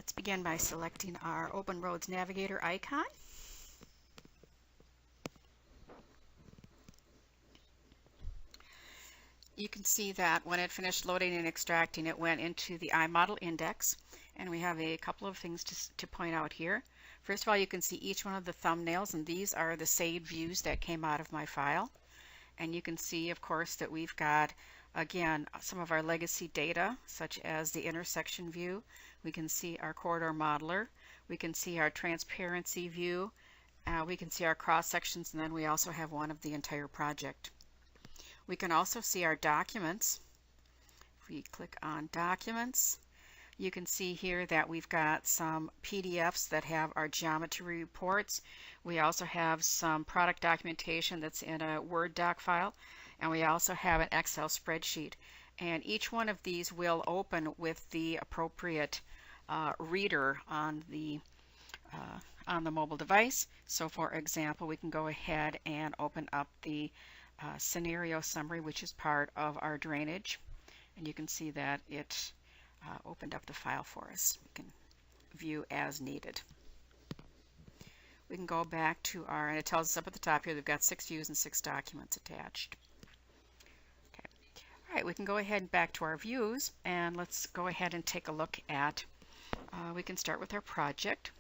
Let's begin by selecting our Open Roads Navigator icon. You can see that when it finished loading and extracting, it went into the iModel index, and we have a couple of things to point out here. First of all, you can see each one of the thumbnails, and these are the saved views that came out of my file. And you can see, of course, that we've got, again, some of our legacy data, such as the intersection view. We can see our corridor modeler. We can see our transparency view. We can see our cross sections, and then we also have one of the entire project. We can also see our documents. If we click on documents, you can see here that we've got some PDFs that have our geometry reports. We also have some product documentation that's in a Word doc file, and we also have an Excel spreadsheet. And each one of these will open with the appropriate reader on the mobile device. So for example, we can go ahead and open up the scenario summary, which is part of our drainage, and you can see that it opened up the file for us. We can view as needed. We can go back to our, and it tells us up at the top here, we've got 6 views and 6 documents attached. Okay. All right, we can go ahead and back to our views, and let's go ahead and take a look at, we can start with our project.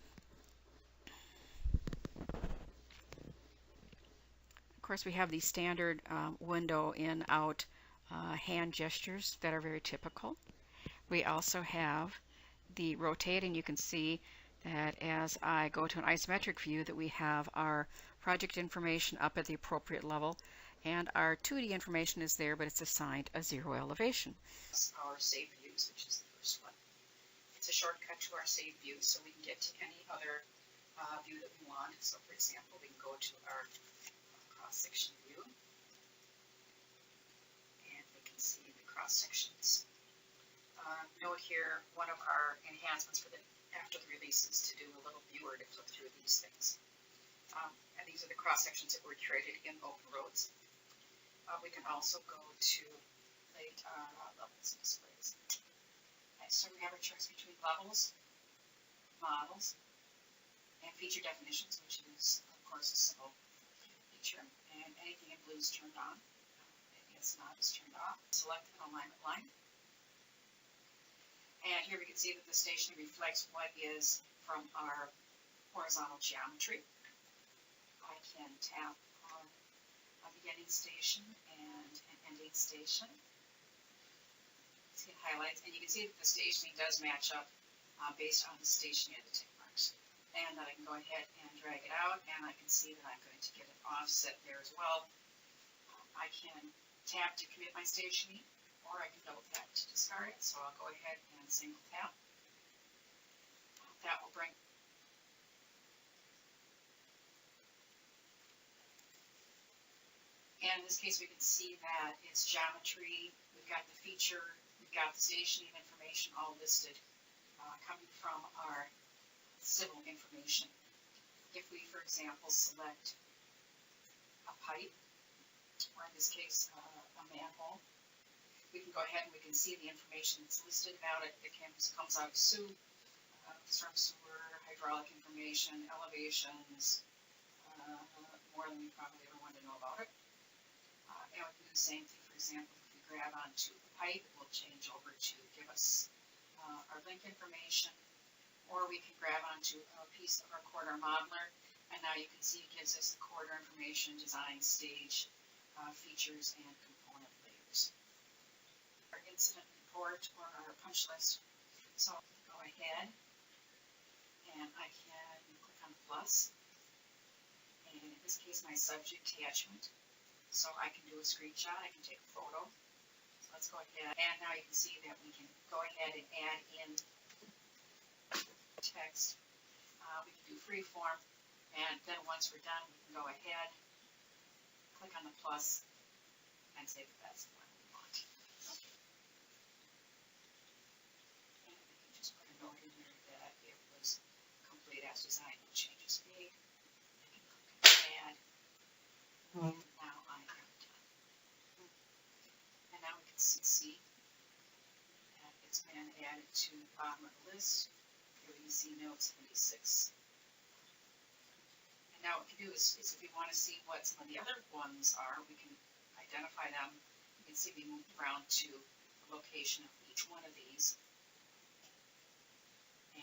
Of course, we have these standard window in, out hand gestures that are very typical. We also have the rotate, and you can see that as I go to an isometric view that we have our project information up at the appropriate level, and our 2D information is there, but it's assigned a 0 elevation. Our save views, which is the first one. It's a shortcut to our save views, so we can get to any other view that we want. So for example, we can go to our cross-section view, and we can see the cross sections. Note here, one of our enhancements for the after the release is to do a little viewer to flip through these things. And these are the cross sections that were created in Open Roads. We can also go to levels and displays. Okay, so we have a choice between levels, models, and feature definitions, which is of course a simple feature, and anything in blue is turned on. It's not, is turned off. Select an alignment line. And here we can see that the station reflects what is from our horizontal geometry. I can tap on a beginning station and an ending station. See it highlights, and you can see that the stationing does match up based on the stationing of the tick marks. And then I can go ahead and drag it out, and I can see that I'm going to get an offset there as well. I can tap to commit my stationing, or I can double tap to discard it. So I'll go ahead and single tap. That will bring and in this case we can see that it's geometry, we've got the feature, we've got the stationing information all listed coming from our civil information. If we, for example, select a pipe, or in this case a manhole, we can go ahead and we can see the information that's listed about it. It comes out of storm sewer, hydraulic information, elevations, more than we probably ever want to know about it. And we can do the same thing, for example, if we grab onto the pipe, it will change over to give us our link information, or we can grab onto a piece of our corridor modeler, and now you can see it gives us the corridor information, design, stage, features, and component layers. Our incident report or our punch list. So I can go ahead and I can click on the plus, and in this case my subject attachment. So I can do a screenshot, I can take a photo. So let's go ahead, and now you can see that we can go ahead and add in text. We can do freeform, and then once we're done, we can go ahead, click on the plus, and say that that's the one we want. Okay. And we can just put a note in there that it was complete as designed, no changes made. I can click on add, and now I am done. And now we can see that it's been added to the bottom of the list. here we can see note 76. And now what we can do is if we want to see what some of the other ones are, we can identify them. You can see we moved around to the location of each one of these.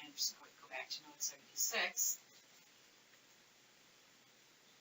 And so we go back to note 76.